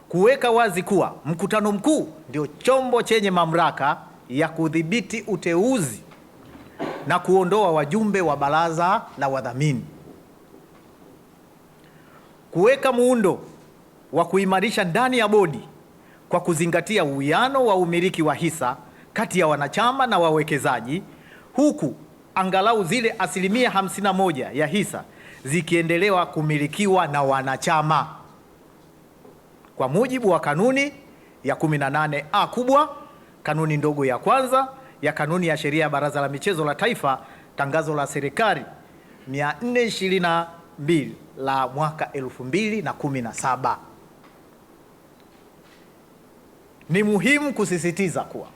kuweka wazi kuwa mkutano mkuu ndio chombo chenye mamlaka ya kudhibiti uteuzi na kuondoa wajumbe wa baraza la wadhamini, kuweka muundo wa kuimarisha ndani ya bodi kwa kuzingatia uwiano wa umiliki wa hisa kati ya wanachama na wawekezaji, huku angalau zile 51% ya hisa zikiendelewa kumilikiwa na wanachama kwa mujibu wa kanuni ya 18A kubwa, kanuni ndogo ya kwanza ya kanuni ya sheria ya Baraza la Michezo la Taifa, tangazo la serikali 422 la mwaka 2017. Ni muhimu kusisitiza kuwa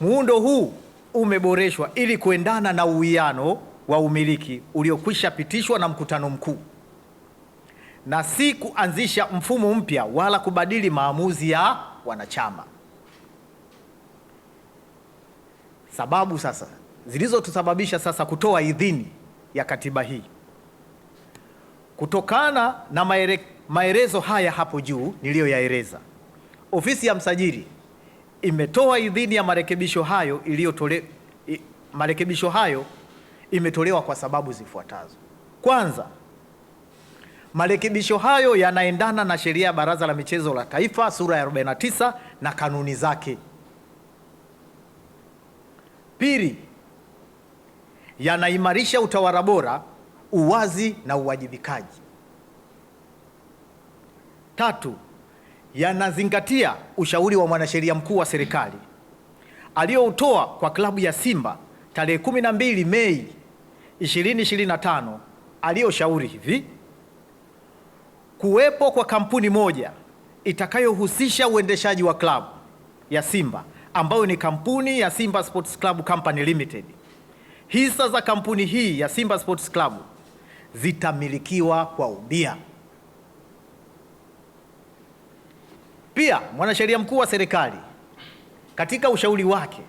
muundo huu umeboreshwa ili kuendana na uwiano wa umiliki uliokwisha pitishwa na mkutano mkuu na si kuanzisha mfumo mpya wala kubadili maamuzi ya wanachama. Sababu sasa zilizotusababisha sasa kutoa idhini ya katiba hii. Kutokana na maelezo haya hapo juu niliyoyaeleza, ofisi ya msajili imetoa idhini ya marekebisho hayo marekebisho hayo imetolewa kwa sababu zifuatazo. Kwanza, marekebisho hayo yanaendana na sheria ya Baraza la Michezo la Taifa sura ya 49 na kanuni zake. Pili, yanaimarisha utawala bora, uwazi na uwajibikaji. Tatu, yanazingatia ushauri wa mwanasheria mkuu wa serikali aliyoutoa kwa klabu ya Simba tarehe 12 Mei 2025, aliyoshauri hivi: kuwepo kwa kampuni moja itakayohusisha uendeshaji wa klabu ya Simba ambayo ni kampuni ya Simba Sports Club Company Limited. Hisa za kampuni hii ya Simba Sports Club zitamilikiwa kwa ubia. Pia mwanasheria mkuu wa serikali katika ushauri wake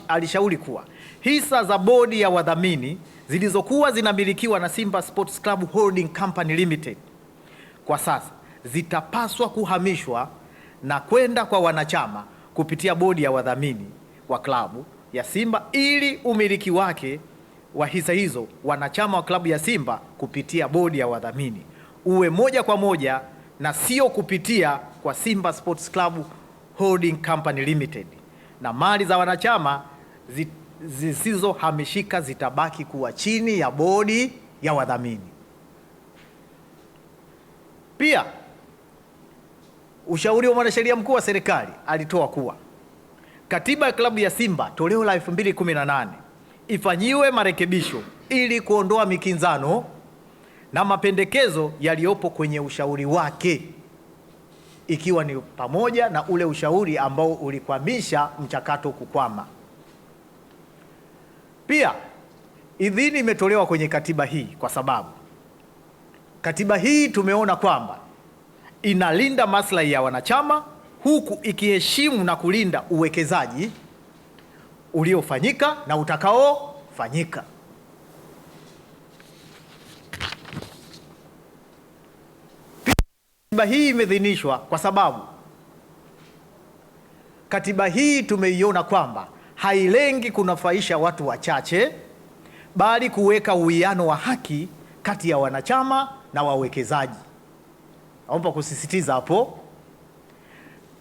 alishauri kuwa hisa za bodi ya wadhamini zilizokuwa zinamilikiwa na Simba Sports Club Holding Company Limited kwa sasa zitapaswa kuhamishwa na kwenda kwa wanachama kupitia bodi ya wadhamini wa klabu ya Simba ili umiliki wake wa hisa hizo wanachama wa klabu ya Simba kupitia bodi ya wadhamini uwe moja kwa moja na sio kupitia kwa Simba Sports Club Holding Company Limited, na mali za wanachama zisizohamishika zitabaki kuwa chini ya bodi ya wadhamini. Pia ushauri wa mwanasheria mkuu wa serikali alitoa kuwa katiba ya klabu ya Simba toleo la 2018 ifanyiwe marekebisho ili kuondoa mikinzano na mapendekezo yaliyopo kwenye ushauri wake, ikiwa ni pamoja na ule ushauri ambao ulikwamisha mchakato kukwama. Pia idhini imetolewa kwenye katiba hii kwa sababu katiba hii tumeona kwamba inalinda maslahi ya wanachama huku ikiheshimu na kulinda uwekezaji uliofanyika na utakaofanyika. Katiba hii imeidhinishwa kwa sababu katiba hii tumeiona kwamba hailengi kunufaisha watu wachache bali kuweka uwiano wa haki kati ya wanachama na wawekezaji. Naomba kusisitiza hapo.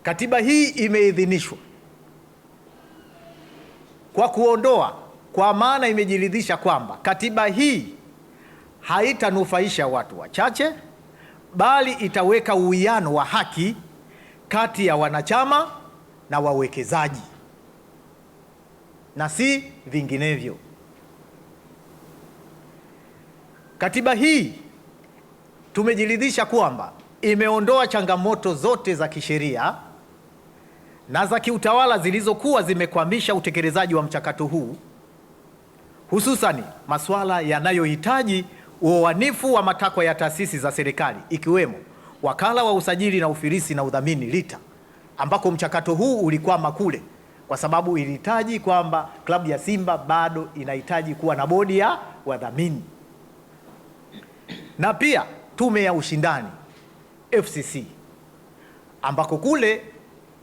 Katiba hii imeidhinishwa kwa kuondoa, kwa maana imejiridhisha kwamba katiba hii haitanufaisha watu wachache bali itaweka uwiano wa haki kati ya wanachama na wawekezaji na si vinginevyo. Katiba hii tumejiridhisha kwamba imeondoa changamoto zote za kisheria na za kiutawala zilizokuwa zimekwamisha utekelezaji wa mchakato huu, hususani masuala yanayohitaji uoanifu wa matakwa ya taasisi za serikali ikiwemo Wakala wa Usajili na Ufilisi na Udhamini LITA, ambako mchakato huu ulikwama kule kwa sababu ilihitaji kwamba klabu ya Simba bado inahitaji kuwa na bodi ya wadhamini. Na pia Tume ya Ushindani FCC ambako kule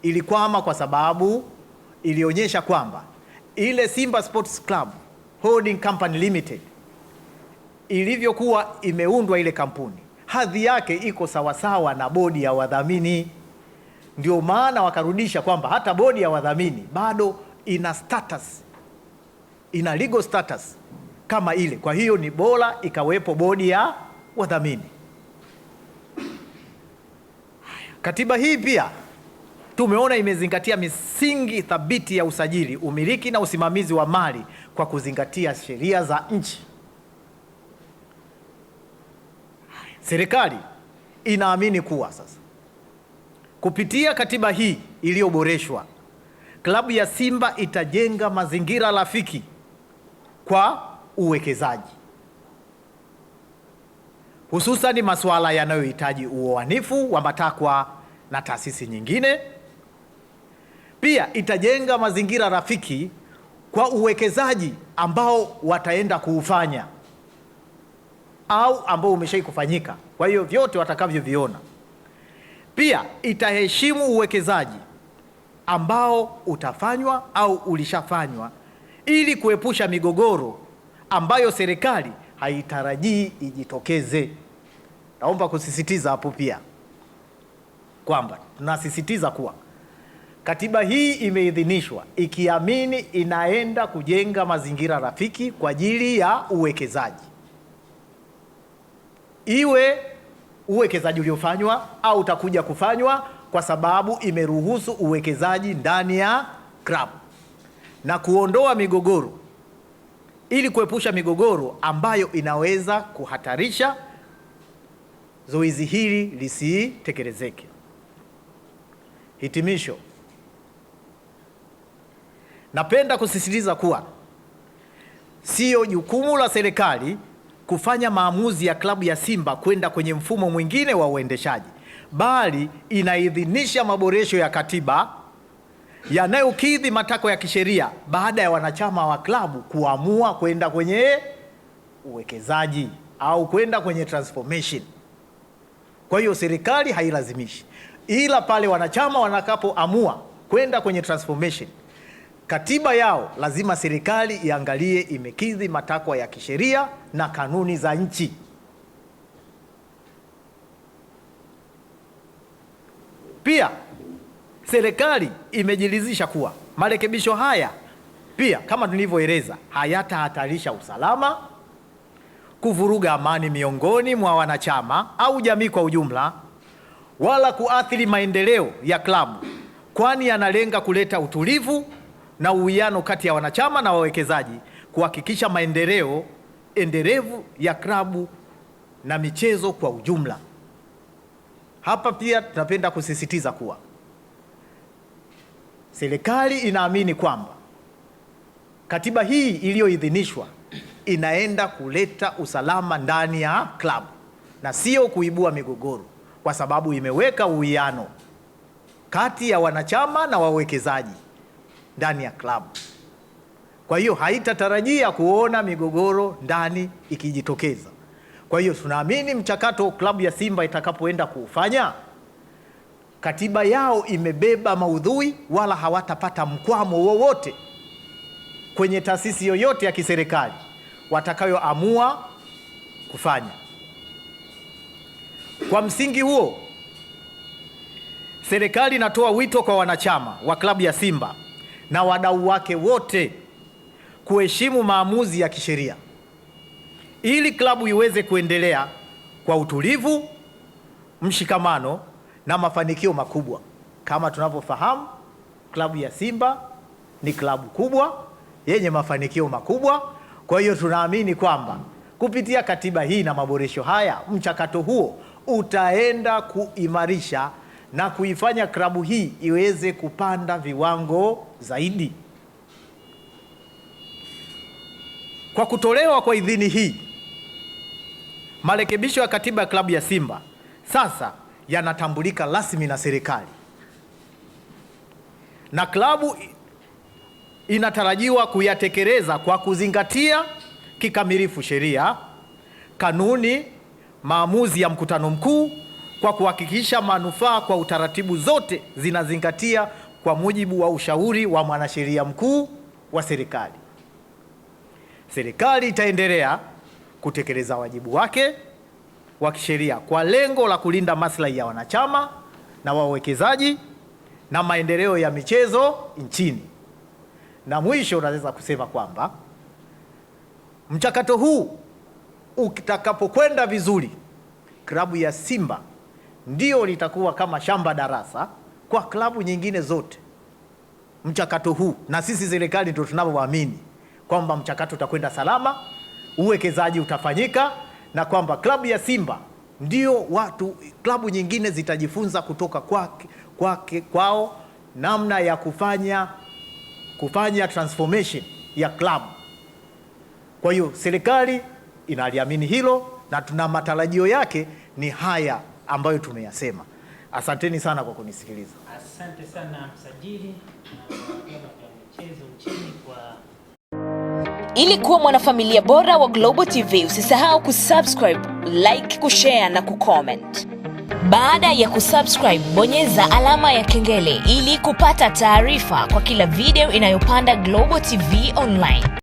ilikwama kwa sababu ilionyesha kwamba ile Simba Sports Club Holding Company Limited ilivyokuwa imeundwa ile kampuni, hadhi yake iko sawasawa na bodi ya wadhamini. Ndio maana wakarudisha kwamba hata bodi ya wadhamini bado ina status, ina legal status kama ile. Kwa hiyo ni bora ikawepo bodi ya wadhamini. Katiba hii pia tumeona imezingatia misingi thabiti ya usajili, umiliki na usimamizi wa mali kwa kuzingatia sheria za nchi. Serikali inaamini kuwa sasa kupitia katiba hii iliyoboreshwa, klabu ya Simba itajenga mazingira rafiki kwa uwekezaji, hususan masuala yanayohitaji uoanifu wa matakwa na taasisi nyingine. Pia itajenga mazingira rafiki kwa uwekezaji ambao wataenda kuufanya au ambao umeshai kufanyika, kwa hiyo vyote watakavyoviona. Pia itaheshimu uwekezaji ambao utafanywa au ulishafanywa ili kuepusha migogoro ambayo serikali haitarajii ijitokeze. Naomba kusisitiza hapo pia kwamba tunasisitiza kuwa katiba hii imeidhinishwa ikiamini inaenda kujenga mazingira rafiki kwa ajili ya uwekezaji, iwe uwekezaji uliofanywa au utakuja kufanywa, kwa sababu imeruhusu uwekezaji ndani ya klabu na kuondoa migogoro ili kuepusha migogoro ambayo inaweza kuhatarisha zoezi hili lisitekelezeke. Hitimisho, napenda kusisitiza kuwa sio jukumu la serikali kufanya maamuzi ya klabu ya Simba kwenda kwenye mfumo mwingine wa uendeshaji, bali inaidhinisha maboresho ya katiba yanayokidhi matakwa ya kisheria baada ya wanachama wa klabu kuamua kwenda kwenye uwekezaji au kwenda kwenye transformation. Kwa hiyo serikali hailazimishi, ila pale wanachama wanakapoamua kwenda kwenye transformation, katiba yao lazima serikali iangalie imekidhi matakwa ya kisheria na kanuni za nchi. Pia serikali imejiridhisha kuwa marekebisho haya pia, kama tulivyoeleza, hayatahatarisha usalama, kuvuruga amani miongoni mwa wanachama au jamii kwa ujumla, wala kuathiri maendeleo ya klabu, kwani yanalenga kuleta utulivu na uwiano kati ya wanachama na wawekezaji, kuhakikisha maendeleo endelevu ya klabu na michezo kwa ujumla. Hapa pia tunapenda kusisitiza kuwa serikali inaamini kwamba katiba hii iliyoidhinishwa inaenda kuleta usalama ndani ya klabu na sio kuibua migogoro, kwa sababu imeweka uwiano kati ya wanachama na wawekezaji ndani ya klabu. Kwa hiyo haitatarajia kuona migogoro ndani ikijitokeza. Kwa hiyo tunaamini mchakato klabu ya Simba itakapoenda kuufanya, katiba yao imebeba maudhui wala hawatapata mkwamo wowote kwenye taasisi yoyote ya kiserikali watakayoamua kufanya. Kwa msingi huo, serikali inatoa wito kwa wanachama wa klabu ya Simba na wadau wake wote kuheshimu maamuzi ya kisheria ili klabu iweze kuendelea kwa utulivu, mshikamano na mafanikio makubwa. Kama tunavyofahamu, klabu ya Simba ni klabu kubwa yenye mafanikio makubwa. Kwa hiyo tunaamini kwamba kupitia katiba hii na maboresho haya, mchakato huo utaenda kuimarisha na kuifanya klabu hii iweze kupanda viwango zaidi. Kwa kutolewa kwa idhini hii, marekebisho ya katiba ya klabu ya Simba sasa yanatambulika rasmi na serikali, na klabu inatarajiwa kuyatekeleza kwa kuzingatia kikamilifu sheria, kanuni, maamuzi ya mkutano mkuu, kwa kuhakikisha manufaa kwa utaratibu zote zinazingatia kwa mujibu wa ushauri wa mwanasheria mkuu wa serikali. Serikali itaendelea kutekeleza wajibu wake wa kisheria kwa lengo la kulinda maslahi ya wanachama na wawekezaji na maendeleo ya michezo nchini. Na mwisho naweza kusema kwamba mchakato huu utakapokwenda vizuri, klabu ya Simba ndio litakuwa kama shamba darasa kwa klabu nyingine zote. Mchakato huu, na sisi serikali ndio tunavyoamini kwamba mchakato utakwenda salama, uwekezaji utafanyika, na kwamba klabu ya Simba ndio klabu nyingine zitajifunza kutoka kwao namna ya kufanya transformation ya klabu. Kwa hiyo serikali inaliamini hilo na tuna matarajio yake ni haya ambayo tumeyasema. Asanteni sana kwa kunisikiliza. Asante sana msajili na vyama vya michezo nchini kwa. Ili kuwa mwanafamilia bora wa Global TV, usisahau kusubscribe, like, kushare na kucomment. Baada ya kusubscribe, bonyeza alama ya kengele ili kupata taarifa kwa kila video inayopanda Global TV Online.